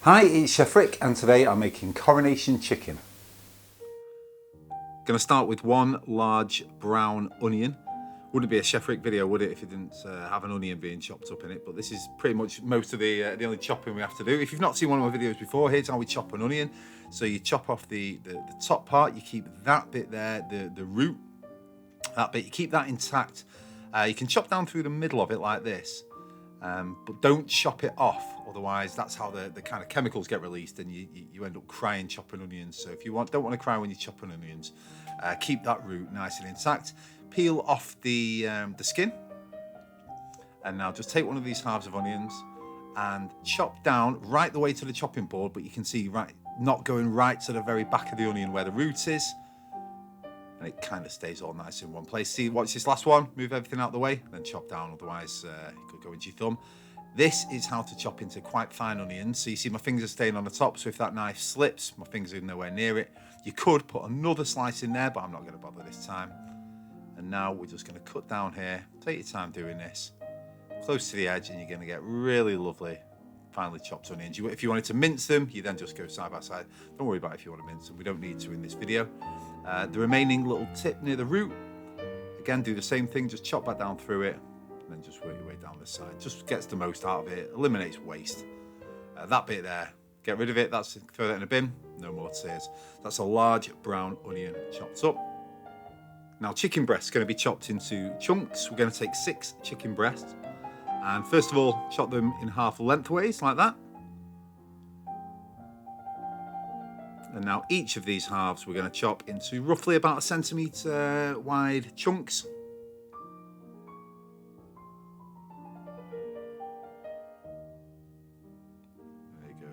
Hi, it's Chef Rick and today I'm making Coronation chicken. Going to start with one large brown onion. Wouldn't be a Chef Rick video, would it, if it didn't have an onion being chopped up in it? But this is pretty much most of the only chopping we have to do. If you've not seen one of my videos before, here's how we chop an onion. So you chop off the top part, you keep that bit there, the root, that bit, you keep that intact. You can chop down through the middle of it like this. But don't chop it off, otherwise that's how the kind of chemicals get released and you end up crying chopping onions. So if you don't want to cry when you're chopping onions, keep that root nice and intact. Peel off the skin, and now just take one of these halves of onions and chop down right the way to the chopping board, but you can see not going right to the very back of the onion where the root is, and it kind of stays all nice in one place. See, watch this last one, move everything out of the way, then chop down, otherwise it could go into your thumb. This is how to chop into quite fine onions. So you see my fingers are staying on the top, so if that knife slips, my fingers are nowhere near it. You could put another slice in there, but I'm not going to bother this time. And now we're just going to cut down here. Take your time doing this, close to the edge, and you're going to get really lovely finely chopped onions. If you wanted to mince them, you then just go side by side. Don't worry about if you want to mince them, we don't need to in this video. The remaining little tip near the root, again, do the same thing, just chop that down through it, and then just work your way down this side. Just gets the most out of it, eliminates waste. That bit there, get rid of it, throw that in a bin, no more tears. That's a large brown onion chopped up. Now chicken breasts are going to be chopped into chunks. We're going to take 6 chicken breasts, and first of all, chop them in half lengthways like that. And now each of these halves we're going to chop into roughly about 1 centimetre wide chunks. There you go.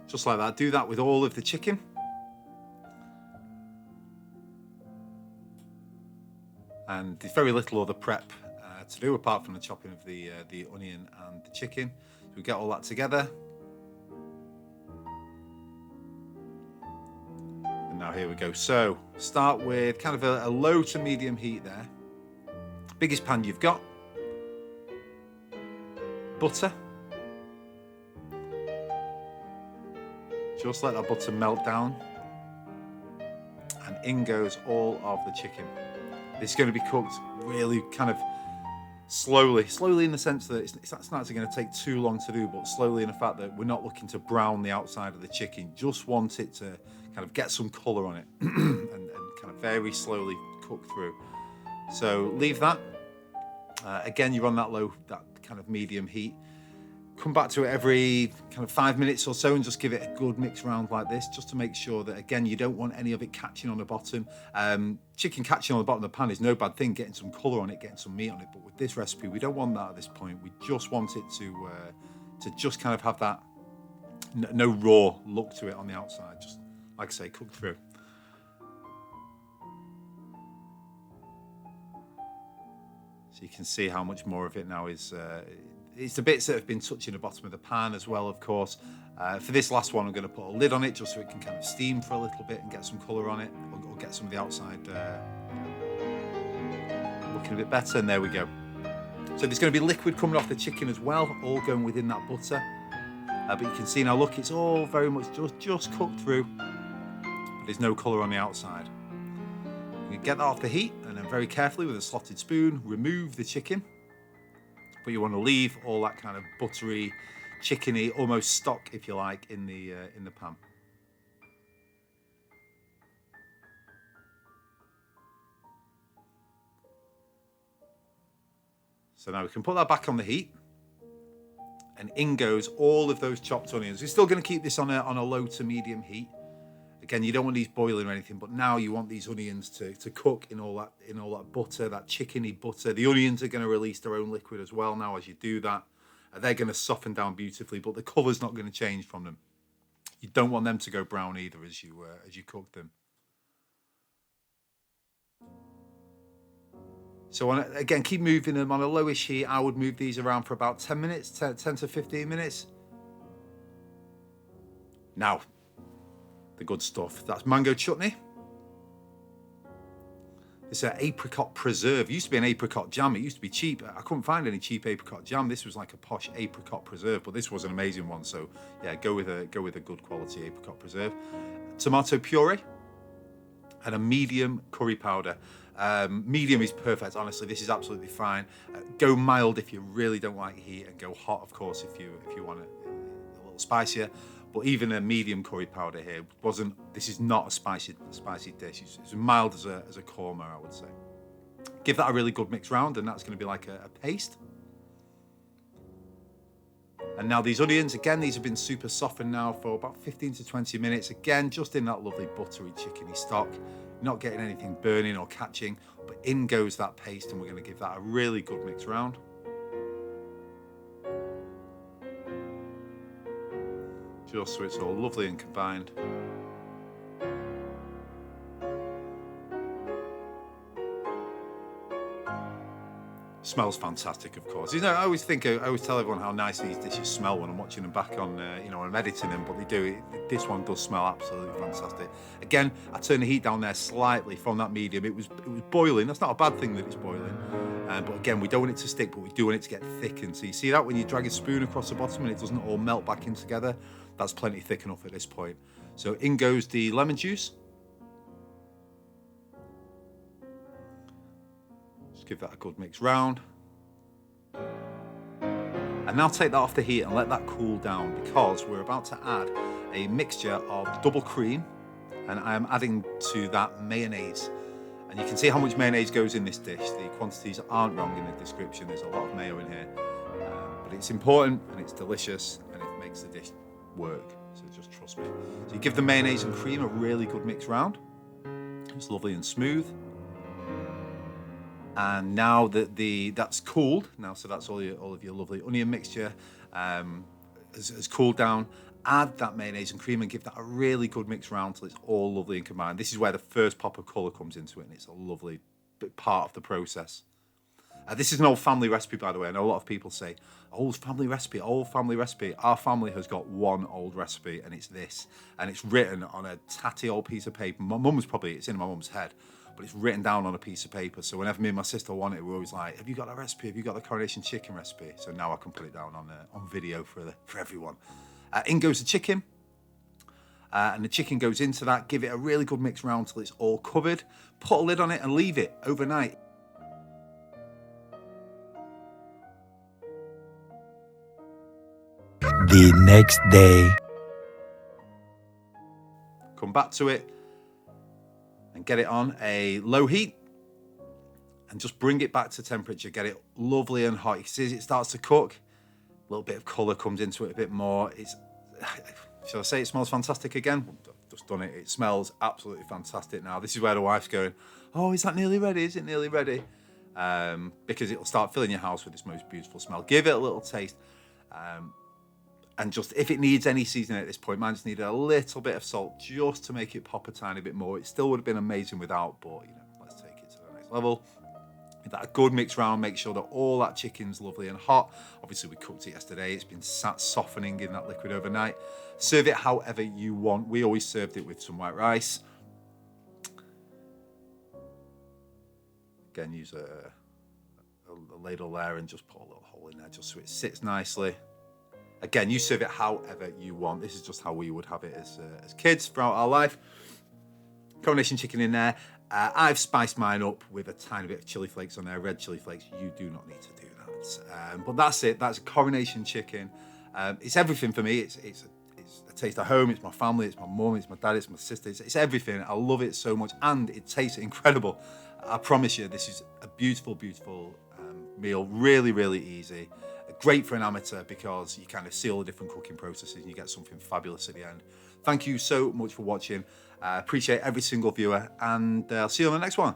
Just like that. Do that with all of the chicken. And there's very little other prep to do apart from the chopping of the onion and the chicken. So we get all that together. Now here we go. So start with kind of a low to medium heat there. Biggest pan you've got. Butter. Just let that butter melt down. And in goes all of the chicken. This is going to be cooked really kind of slowly in the sense that it's not actually going to take too long to do, but slowly in the fact that we're not looking to brown the outside of the chicken, just want it to kind of get some colour on it and kind of very slowly cook through. So leave that. Again, you're on that kind of medium heat. Come back to it every kind of 5 minutes or so and just give it a good mix around like this, just to make sure that, again, you don't want any of it catching on the bottom. Chicken catching on the bottom of the pan is no bad thing, getting some colour on it, getting some meat on it, but with this recipe, we don't want that at this point. We just want it to just kind of have that no raw look to it on the outside, just like I say, cook through. So you can see how much more of it now is it's the bits that have been touching the bottom of the pan as well, of course. For this last one, I'm going to put a lid on it just so it can kind of steam for a little bit and get some colour on it, or get some of the outside looking a bit better, and there we go. So there's going to be liquid coming off the chicken as well, all going within that butter. But you can see now, look, it's all very much just cooked through, but there's no colour on the outside. You can get that off the heat, and then very carefully with a slotted spoon, remove the chicken. But you want to leave all that kind of buttery, chickeny, almost stock, if you like, in the pan. So now we can put that back on the heat, and in goes all of those chopped onions. We're still going to keep this on a low to medium heat. Again, you don't want these boiling or anything, but now you want these onions to cook in all that butter, that chickeny butter. The onions are going to release their own liquid as well now as you do that. They're going to soften down beautifully, but the colour's not going to change from them. You don't want them to go brown either as you cook them. So again, keep moving them on a lowish heat. I would move these around for about 10 minutes, 10 to 15 minutes. Now, the good stuff. That's mango chutney. It's an apricot preserve. It used to be an apricot jam. It used to be cheap. I couldn't find any cheap apricot jam. This was like a posh apricot preserve, but this was an amazing one. So yeah, go with a good quality apricot preserve. Tomato puree and a medium curry powder. Medium is perfect, honestly. This is absolutely fine. Go mild if you really don't like heat, and go hot, of course, if you want it a little spicier. But even a medium curry powder here this is not a spicy dish. It's mild as a korma, I would say. Give that a really good mix round, and that's going to be like a paste. And now these onions, again, these have been super softened now for about 15 to 20 minutes. Again, just in that lovely buttery chickeny stock. Not getting anything burning or catching, but in goes that paste, and we're going to give that a really good mix round. Just so it's all lovely and combined. Smells fantastic, of course. I always tell everyone how nice these dishes smell when I'm watching them back on, when I'm editing them, but they do. This one does smell absolutely fantastic. Again, I turned the heat down there slightly from that medium. It was boiling. That's not a bad thing that it's boiling. But again, we don't want it to stick, but we do want it to get thickened. So you see that when you drag a spoon across the bottom and it doesn't all melt back in together, that's plenty thick enough at this point. So in goes the lemon juice. Give that a good mix round. And now take that off the heat and let that cool down, because we're about to add a mixture of double cream, and I am adding to that mayonnaise. And you can see how much mayonnaise goes in this dish. The quantities aren't wrong in the description. There's a lot of mayo in here, but it's important and it's delicious and it makes the dish work. So just trust me. So you give the mayonnaise and cream a really good mix round. It's lovely and smooth. And now that that's cooled, so that's all of your lovely onion mixture has cooled down, add that mayonnaise and cream and give that a really good mix round till it's all lovely and combined. This is where the first pop of colour comes into it, and it's a lovely part of the process. This is an old family recipe, by the way. I know a lot of people say, old family recipe. Our family has got one old recipe, and it's this. And it's written on a tatty old piece of paper. It's in my mum's head, but it's written down on a piece of paper. So whenever me and my sister want it, we're always like, have you got that recipe? Have you got the Coronation chicken recipe? So now I can put it down on video for everyone. In goes the chicken. And the chicken goes into that. Give it a really good mix round till it's all covered. Put a lid on it and leave it overnight. The next day. Come back to it and get it on a low heat and just bring it back to temperature. Get it lovely and hot. You see as it starts to cook, a little bit of colour comes into it a bit more. Shall I say it smells fantastic again? I've just done it. It smells absolutely fantastic now. This is where the wife's going, oh, is that nearly ready? Is it nearly ready? Because it'll start filling your house with this most beautiful smell. Give it a little taste. And just, if it needs any seasoning at this point, mine just needed a little bit of salt just to make it pop a tiny bit more. It still would have been amazing without, but let's take it to the next level. Give that a good mix round. Make sure that all that chicken's lovely and hot. Obviously, we cooked it yesterday. It's been sat softening in that liquid overnight. Serve it however you want. We always served it with some white rice. Again, use a ladle there and just put a little hole in there just so it sits nicely. Again, you serve it however you want. This is just how we would have it as kids throughout our life. Coronation chicken in there. I've spiced mine up with a tiny bit of chili flakes on there, red chili flakes. You do not need to do that. But that's it. That's Coronation chicken. It's everything for me. It's a taste of home. It's my family. It's my mum. It's my dad. It's my sister. It's everything. I love it so much, and it tastes incredible. I promise you, this is a beautiful, beautiful meal. Really, really easy. Great for an amateur because you kind of see all the different cooking processes and you get something fabulous at the end. Thank you so much for watching. Appreciate every single viewer, and I'll see you on the next one.